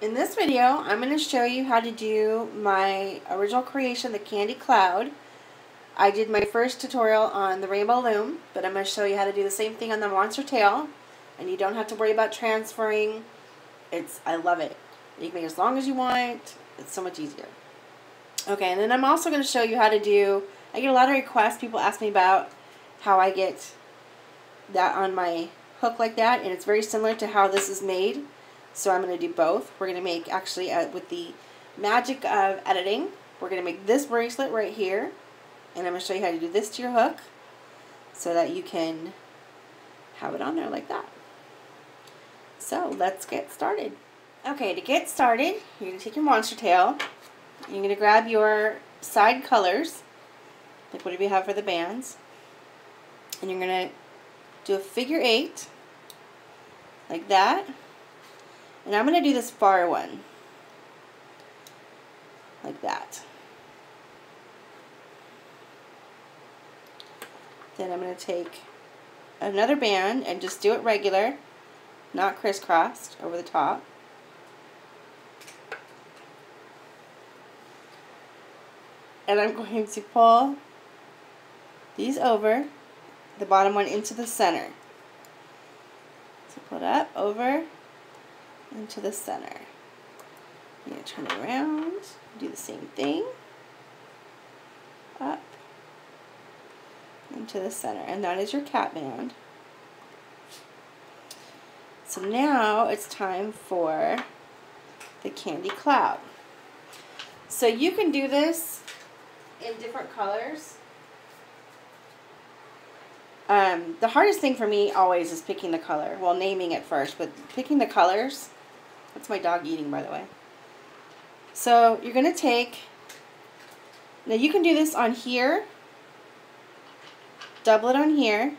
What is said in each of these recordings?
In this video, I'm going to show you how to do my original creation, the candy cloud. I did my first tutorial on the rainbow loom, but I'm going to show you how to do the same thing on the MonsterTail, and you don't have to worry about transferring. I love it. You can make it as long as you want. It's so much easier. Okay, and then I'm also going to show you how to do, I get a lot of requests, people ask me about how I get that on my hook like that, and it's very similar to how this is made. So I'm going to do both. We're going to make, actually, with the magic of editing, we're going to make this bracelet right here. And I'm going to show you how to do this to your hook so that you can have it on there like that. So let's get started. Okay, to get started, you're going to take your MonsterTail. You're going to grab your side colors, like whatever you have for the bands. And you're going to do a figure 8, like that. And I'm going to do this far one, like that. Then I'm going to take another band and just do it regular, not crisscrossed over the top. And I'm going to pull these over, the bottom one into the center. So pull it up, over, into the center. I'm going to turn it around, do the same thing, up, into the center, and that is your cat band. So now it's time for the candy cloud. So you can do this in different colors. The hardest thing for me always is picking the color. Well, naming it first, but picking the colors. That's my dog eating, by the way. So you're going to take, now you can do this on here, double it on here,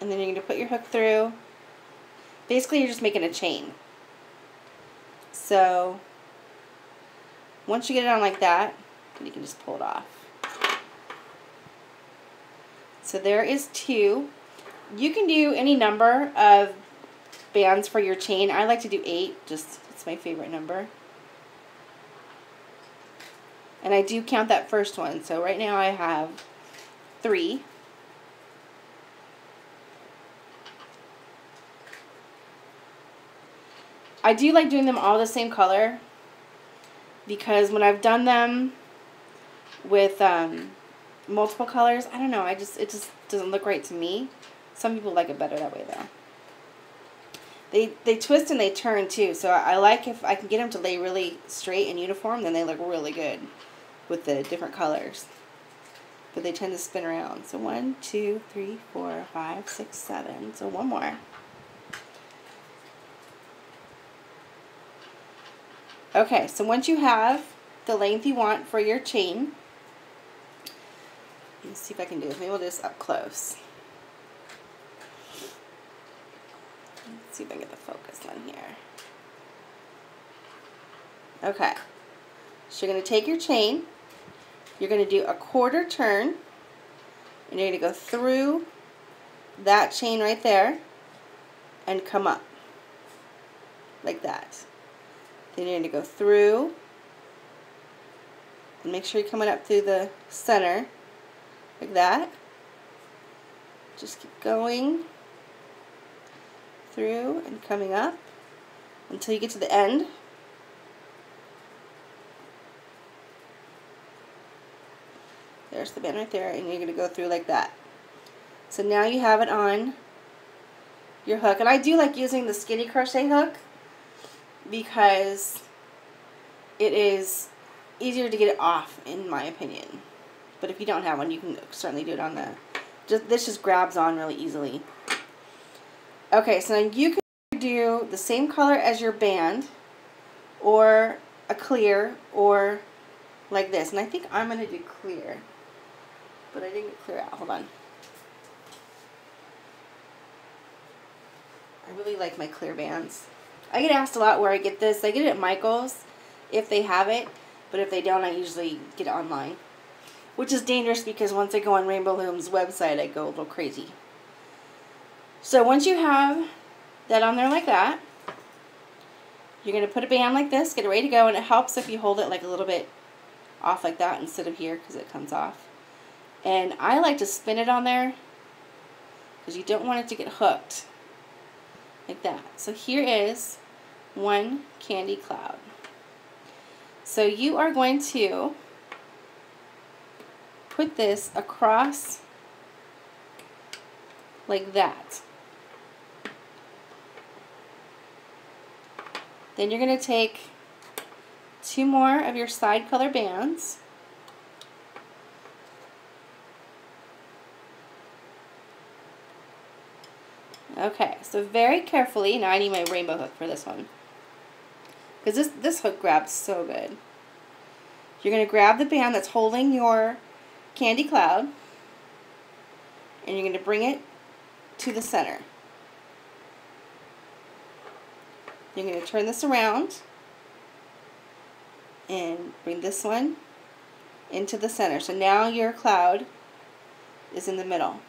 and then you're going to put your hook through. Basically, you're just making a chain. So once you get it on like that, you can just pull it off. So there is 2. You can do any number of bands for your chain. I like to do 8, just it's my favorite number. And I do count that first one. So right now I have 3. I do like doing them all the same color because when I've done them with multiple colors, I don't know, it just doesn't look right to me. Some people like it better that way though. They twist and they turn too, so I like if I can get them to lay really straight and uniform, then they look really good with the different colors. But they tend to spin around. So 1, 2, 3, 4, 5, 6, 7. So one more. Okay, so once you have the length you want for your chain, let's see if I can do this. Maybe we'll do this up close. Let's see if I can get the focus on here. Okay, so you're going to take your chain, you're going to do a quarter turn, and you're going to go through that chain right there and come up like that. Then you're going to go through and make sure you're coming up through the center like that. Just keep going through and coming up until you get to the end. There's the band right there, and you're going to go through like that. So now you have it on your hook. And I do like using the skinny crochet hook because it is easier to get it off, in my opinion. But if you don't have one, you can certainly do it on the, this just grabs on really easily. Okay, so now you can do the same color as your band, or a clear, or like this. And I think I'm going to do clear, but I didn't get clear out. Hold on. I really like my clear bands. I get asked a lot where I get this. I get it at Michael's if they have it, but if they don't, I usually get it online. Which is dangerous because once I go on Rainbow Loom's website, I go a little crazy. So once you have that on there like that. You're going to put a band like this, get it ready to go, and it helps if you hold it like a little bit off like that instead of here because it comes off. And I like to spin it on there because you don't want it to get hooked like that. So here is one candy cloud. So you are going to put this across like that. Then you're going to take 2 more of your side color bands. Okay, so very carefully, now I need my rainbow hook for this one, because this hook grabs so good. You're going to grab the band that's holding your candy cloud, and you're going to bring it to the center. You're going to turn this around and bring this one into the center. So now your cloud is in the middle.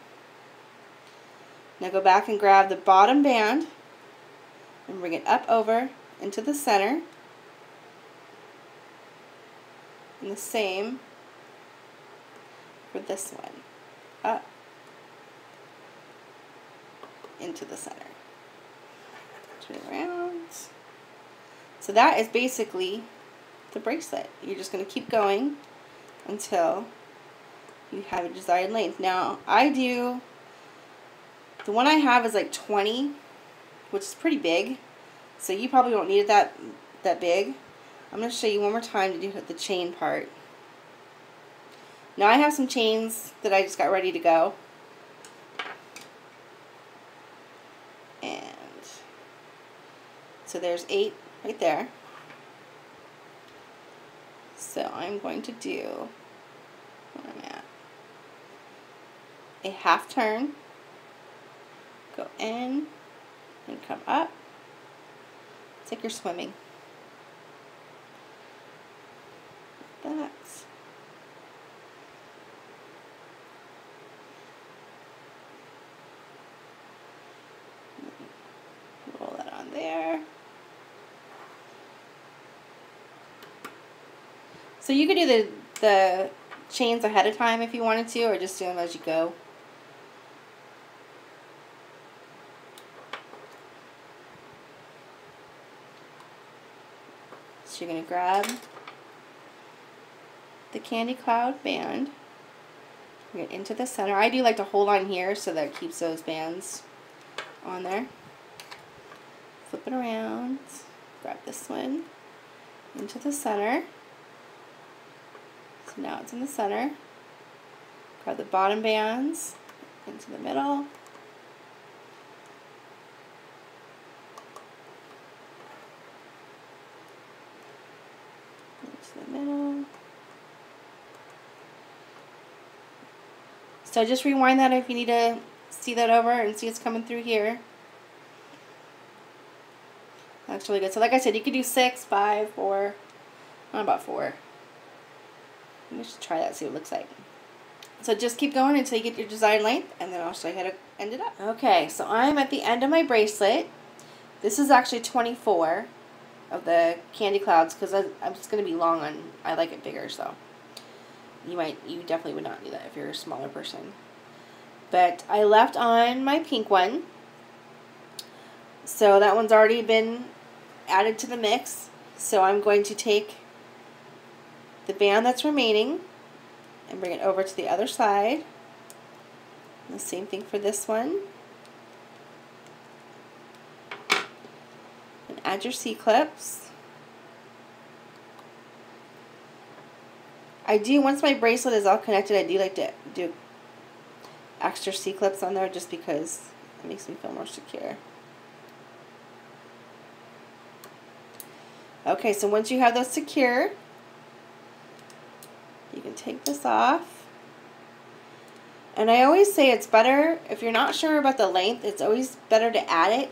Now go back and grab the bottom band and bring it up over into the center. And the same for this one. Up into the center. Turn it around. So that is basically the bracelet. You're just going to keep going until you have a desired length. Now the one I have is like 20, which is pretty big, so you probably won't need it that big. I'm going to show you one more time to do the chain part. Now I have some chains that I just got ready to go. And so there's 8 right there. So I'm going to do, where I'm at, a half turn, go in, and come up. It's like you're swimming. Like that. Roll that on there. So you could do the chains ahead of time if you wanted to, or just do them as you go. So you're going to grab the candy cloud band, bring it into the center. I do like to hold on here so that it keeps those bands on there. Flip it around, grab this one into the center. So now it's in the center. Grab the bottom bands into the middle. Into the middle. So just rewind that if you need to see that over and see it's coming through here. That's really good. So like I said, you could do 6, 5, 4, not about 4. Let me just try that, see what it looks like. So just keep going until you get your desired length, and then I'll show you how to end it up. Okay, so I'm at the end of my bracelet. This is actually 24 of the candy clouds because I'm just going to be long on, I like it bigger, so you definitely would not do that if you're a smaller person. But I left on my pink one, so that one's already been added to the mix. So I'm going to take the band that's remaining and bring it over to the other side. And the same thing for this one. And add your C-clips. Once my bracelet is all connected, I do like to do extra C-clips on there just because it makes me feel more secure. Okay, so once you have those secure, you can take this off. And I always say it's better, if you're not sure about the length, it's always better to add it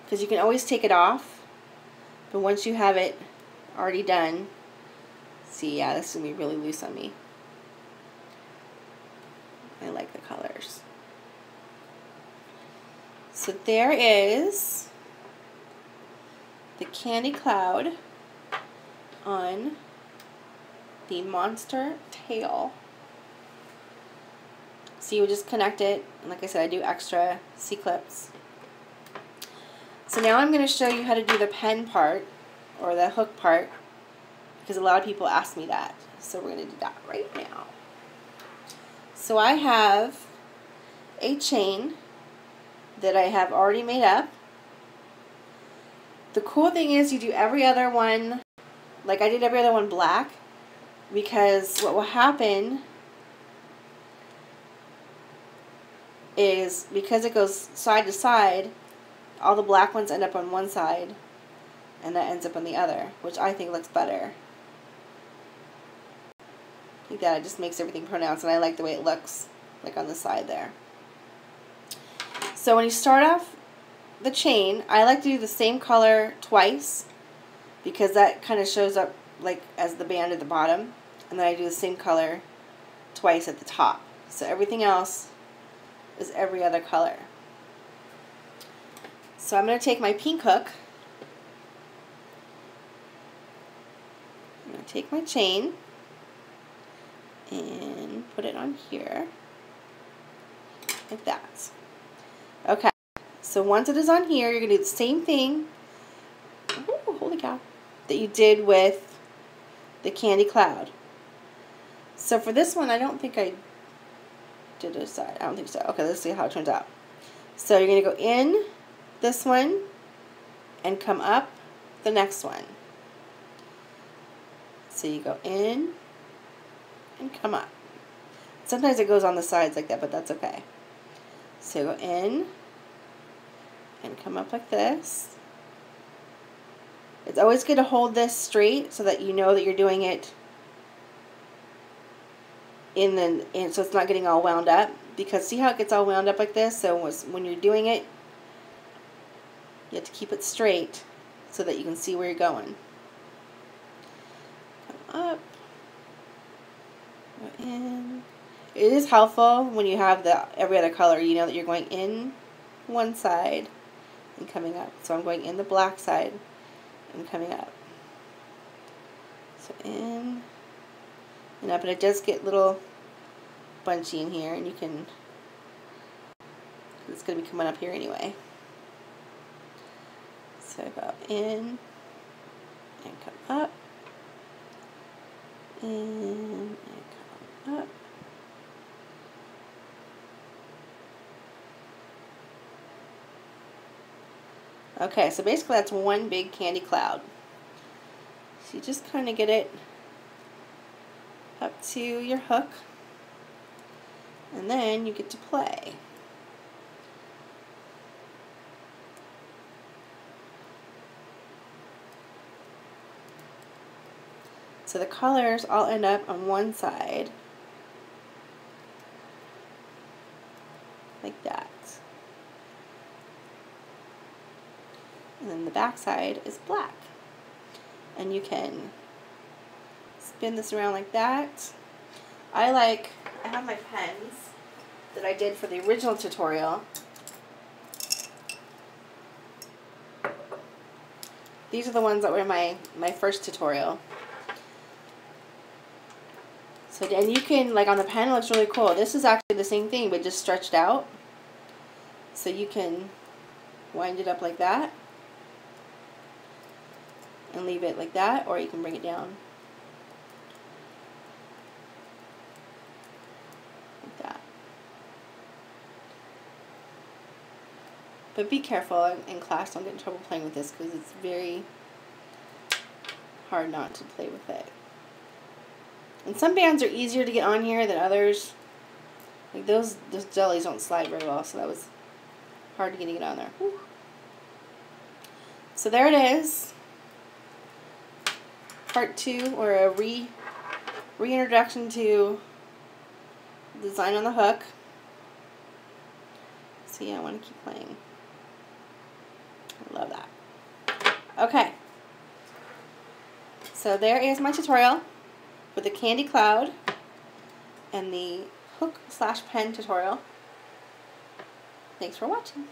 because you can always take it off. But once you have it already done, see, yeah, this is going to be really loose on me. I like the colors. So there is the candy cloud on the MonsterTail. So you would just connect it, and like I said, I do extra C-clips. So now I'm going to show you how to do the pen part, or the hook part, because a lot of people ask me that. So we're going to do that right now. So I have a chain that I have already made up. The cool thing is you do every other one, like I did every other one black, because what will happen is, because it goes side to side, all the black ones end up on one side and that ends up on the other, which I think looks better. Like that, it just makes everything pronounced, and I like the way it looks, like on the side there. So when you start off the chain, I like to do the same color twice, because that kind of shows up like as the band at the bottom, and then I do the same color twice at the top. So everything else is every other color. So I'm going to take my pink hook, I'm going to take my chain and put it on here, like that. Okay, so once it is on here, you're going to do the same thing, ooh, holy cow, that you did with the candy cloud. So for this one, I don't think I did a side. I don't think so. Okay, let's see how it turns out. So you're going to go in this one and come up the next one. So you go in and come up. Sometimes it goes on the sides like that, but that's okay. So go in and come up like this. It's always good to hold this straight so that you know that you're doing it so it's not getting all wound up. Because see how it gets all wound up like this? So when you're doing it, you have to keep it straight so that you can see where you're going. Come up, go in. It is helpful when you have every other color. You know that you're going in one side and coming up. So I'm going in the black side and coming up. So in and up, and it does get a little bunchy in here, and you can, it's going to be coming up here anyway. So go in and come up, in and come up. Okay, so basically that's one big candy cloud. So you just kind of get it up to your hook, and then you get to play. So the colors all end up on one side, like that. And then the back side is black. And you can spin this around like that. I have my pens that I did for the original tutorial. These are the ones that were in my first tutorial. So, and you can, like on the pen, it looks really cool. This is actually the same thing, but just stretched out. So you can wind it up like that and leave it like that, or you can bring it down like that. But be careful in class, don't get in trouble playing with this, because it's very hard not to play with it. And some bands are easier to get on here than others. Like those jellies don't slide very well, so that was hard to get it on there. Whew. So there it is. Part 2, or a reintroduction to design on the hook. See, I want to keep playing. I love that. Okay. So there is my tutorial for the candy cloud and the hook/pen tutorial. Thanks for watching.